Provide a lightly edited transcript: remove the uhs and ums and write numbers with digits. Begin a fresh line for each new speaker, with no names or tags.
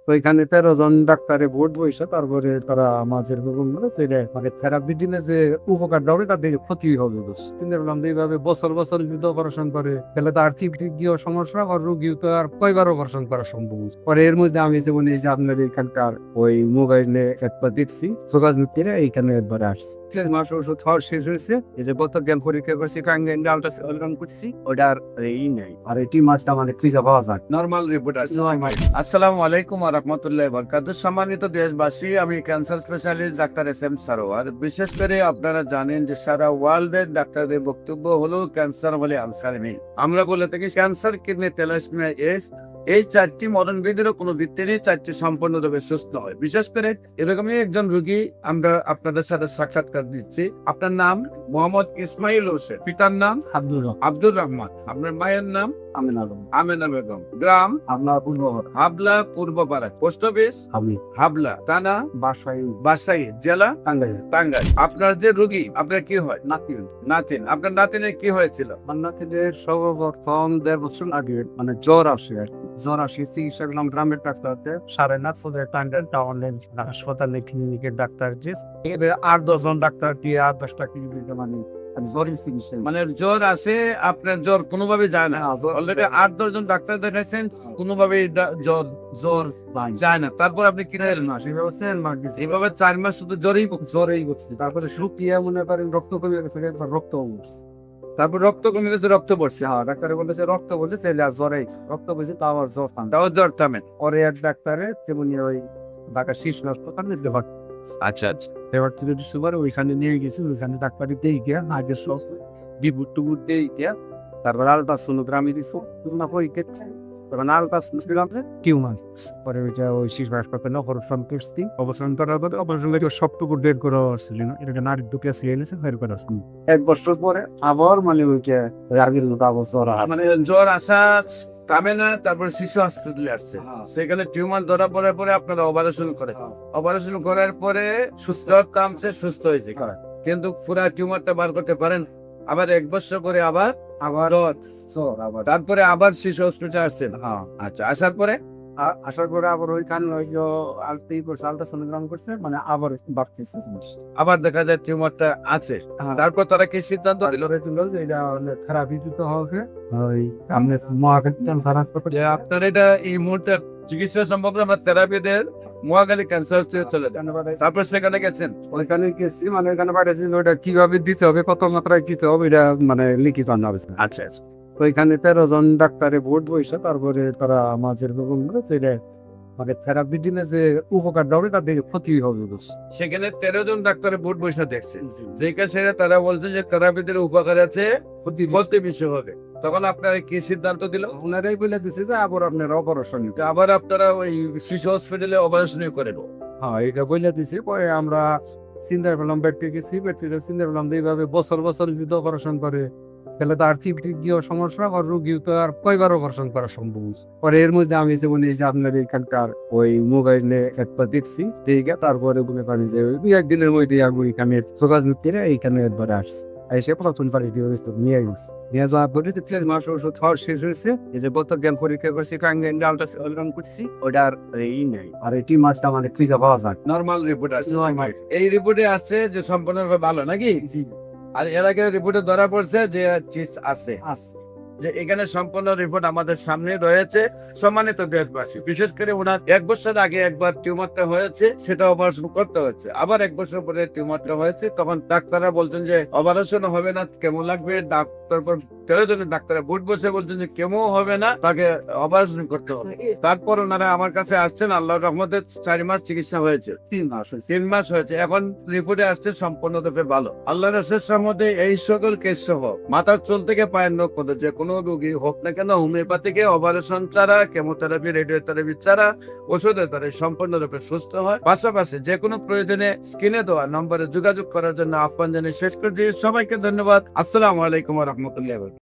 ওইখানে 13 জন ডাক্তারে ভোট বইসা তারপরে তারা আমাদের মানে থেরাপি দিলে যে উপকারটা হবে তার দিকে ক্ষতি হবে দোষ চিন্তা করলাম যে এইভাবে বছর বছর যদি অপারেশন করে তাহলে তো আর্থিক দিক দিয়েও সমস্যা আর রোগীও তো আর কয়বার অপারেশন করা সম্ভব পরে এর মধ্যে আমি যেমন এই যে আপনার এখানকার ওই মোবাইলে একবার দেখছি যোগাযোগ করে এইখানে একবার আসছি 6 মাস ওষুধ খাওয়া শেষ হয়েছে এই যে গত জ্ঞান পরীক্ষা করছি আলট্রাসাউন্ড করছি ওটার এই নেই আর এই মাসটা মানে ফ্রিজে পাওয়া যায়
নরমাল রিপোর্ট আছে। আসসালামু আলাইকুম ওয়া রাহমাতুল্লাহি ওয়া বারাকাতুহু। সম্মানিত দেশবাসী, আমি cancer specialist doctor S M Sarwar. বিশেষ করে আপনারা জানেন যে সারা ওয়ার্ল্ডের ডাক্তারদের বক্তব্য হলো ক্যান্সার হলে আনসার নেই। আমরা বলে থাকি ক্যান্সার, কিডনি, থ্যালাসেমিয়া, এইডস এই 4টি মরণ ব্যাধিরও কোনো ভিত্তি নেই, 4টি সম্পূর্ণভাবে সুস্থ হয়। বিশেষ করে এরকমই একজন রোগী আমরা আপনাদের সাথে সাক্ষাৎকার দিচ্ছি। আপনার নাম মোহাম্মদ ইসমাইল হোসেন, পিতার নাম আব্দুর রহমান, আপনার মায়ের নাম আমেনা বেগম, গ্রাম হাবলা পূর্বপাড়া, পোস্ট অফিস হাবলা, থানা বাসাই, জেলা টাঙ্গাইল। আপনার যে রোগী, আপনার কি হয়? নাতিন। আপনার নাতিনের কি হয়েছিল?
আমার নাতিনের সর্বপ্রথম 1.5 বছর আগে মানে জ্বর আসে আর কি। জ্বর আসে চিকিৎসা করলাম গ্রামের ডাক্তারতে, 9.5 টাঙ্গাইল টাউনের হাসপাতালে ক্লিনিকের ডাক্তার যে 8-10 জন ডাক্তার দিয়ে 8-10টা ক্লিনিকে মানে জ্বরের চিকিৎসা
মানে জ্বর আসে, আপনার জ্বর কোনোভাবে যায় না। অলরেডি 8-10 জন ডাক্তার দেখাইছেন, কোনোভাবে জ্বর যায় না। তারপর আপনি কি করলেন? এইভাবে 4 মাস শুধু জ্বরেই
করছে। তারপরে শুকিয়ে মনে করেন রক্ত কমে গেছে, রক্ত উঠছে।
তারপর রক্ত কমে গেছে, রক্ত পড়ছে।
হ্যাঁ, ডাক্তারে বলেছে রক্ত বলছে ছেলে আর রক্ত বলছে তাও আর জ্বর থামে।
তাও জ্বর থামে।
পরে এক ডাক্তারে যেমন ওই ঢাকা শিশু হাসপাতালে
আচ্ছা
ওইখানে নিয়ে গেছি। ওইখানে ডাক্তারি দিয়ে গিয়া আগে সব বিভুট টুবুট দিয়ে গিয়া তারপর আলট্রাসোনোগ্রামে দিছো না কই কেটে তখন আলট্রাসোনোগ্রাম টিউমার। পরে ওইটা ওই শিশু হাসপাতালে অপারেশন করছি। অপারেশন করার পরে অপারেশন করে সবটুকু ডেড করা হচ্ছিল না, এটা নারী ঢুকে এনেছে ফের করা। 1 বছর পরে আবার মানে ওইটা আগের মতো আবার জ্বর
মানে জ্বর আসা থামে না। তারপর শিশু হসপিটালে আসছে, সেখানে টিউমার ধরা পড়ার পরে আপনারা অপারেশন করে, অপারেশন করার পরে জ্বর থামছে, সুস্থ হয়েছে, কিন্তু পুরা টিউমারটা বার করতে পারেন। আবার 1 বছর পরে আবার
জ্বর আবার
তারপরে আবার শিশু হসপিটাল আসছেন। আচ্ছা, আসার পরে
আবার ওইখানে ওই আলট্রাসোনোগ্রাম করছে মানে আবার বাড়তেছে,
আবার দেখা যায় টিউমারটা আছে। তারপর তারা কি সিদ্ধান্ত দিল?
যে এটা থেরাপি দিতে হবে। ওই আপনি মহাখালী ক্যান্সার হাসপাতাল
যে আপনার এটা এই মুহূর্তে চিকিৎসা সম্ভব না, আমরা থেরাপি দিয়ে মহাখালী ক্যান্সার হসপিটালে চলে যান। তারপর সেখানে গেছেন,
ওইখানে গেছি মানে ওইখানে পাঠাইছি ওইটা কিভাবে দিতে হবে, কত মাত্রায় দিতে হবে এটা মানে লিখিত আনা হবে।
আচ্ছা আচ্ছা।
ওইখানে 13 জন ডাক্তারে ভোট বইসা তারপরে তারা আমাদের মানে থেরাপি দিলে যে উপকারটা হবে তার দিকে ক্ষতি হবে দোষ।
সেখানে 13 জন ডাক্তারের বোর্ড বসে দেখছেন, যে কাছে তারা বলছে যে থেরাপিদের উপকার আছে, ক্ষতি বেশি হবে। তখন আপনারা কি সিদ্ধান্ত দিল?
ওনারাই বলে দিছে যে আবার আপনারা অপারেশন,
আবার আপনারা ওই শিশু হসপিটালে অপারেশন করেন।
হ্যাঁ, এটা বলে দিছে। পরে আমরা চিন্তা করলাম, ব্যক্তি গেছি, ব্যক্তিরা চিন্তা করলাম যে এইভাবে বছর বছর যদি অপারেশন করে তাহলে তো আর্থিক দিক দিয়েও সমস্যা আর রোগীও তো আর কয়বার অপারেশন করা সম্ভব। পরে এর মধ্যে আমি যেমন এই যে আপনার এখানকার ওই মোবাইলে একবার দেখছি, তারপরে মনে করেন যে ওই 1 দিনের মধ্যে আমি এখানে যোগাযোগ করে এইখানে একবার আসছি। এসে প্রথম পারিশ দিয়ে নিয়ে গেছি। নিয়ে যাওয়ার পরে 6 মাস ওষুধ খাওয়া শেষ হয়েছে। এই যে গত জ্ঞান পরীক্ষা করছি আলট্রাসাউন্ড করছি ওটার এই নেই আর এই মাসটা মানে ফ্রিজে পাওয়া যায়।
নরমাল রিপোর্ট আছে। এই রিপোর্টে আসছে যে সম্পূর্ণভাবে ভালো নাকি? আর এর আগে রিপোর্টে ধরা পড়ছে যে আছে, যে এখানে সম্পূর্ণ রিপোর্ট আমাদের সামনে রয়েছে। সম্মানিত দেশবাসী, বিশেষ করে ওনার 1 বছর আগে একবার টিউমারটা হয়েছে, সেটা অপারেশন করতে হচ্ছে। আবার 1 বছর পরে টিউমারটা হয়েছে, তখন ডাক্তাররা বলছেন যে অপারেশন হবে না, কেমন লাগবে। তারপর 13 জনের ডাক্তার বুট বসে বলছেন যে কেমন হবে না, তাকে অপারেশন করতে হবে। তারপর ওনারা আমার কাছে আসছেন, আল্লাহর রহমতে 4 মাস চিকিৎসা হয়েছে, 3 মাস হয়েছে। এখন রিপোর্টে আসছে সম্পূর্ণরূপে ভালো। আল্লাহর শেষ মধ্যে এই সকল কেস সহ মাথার চুল থেকে পায়ের নখ পর্যন্ত যে কোনো রোগী হোক না কেন, হোমিওপ্যাথিকে অপারেশন ছাড়া, কেমোথেরাপি, রেডিওথেরাপি ছাড়া, ওষুধের দ্বারা সম্পূর্ণরূপে সুস্থ হয়। পাশাপাশি যে কোনো প্রয়োজনে স্ক্রিনে দেওয়া নম্বরে যোগাযোগ করার জন্য আহ্বান জানিয়ে শেষ করছি। সবাইকে ধন্যবাদ। আসসালামু আলাইকুম ওয়া রাহমাতুল্লাহি।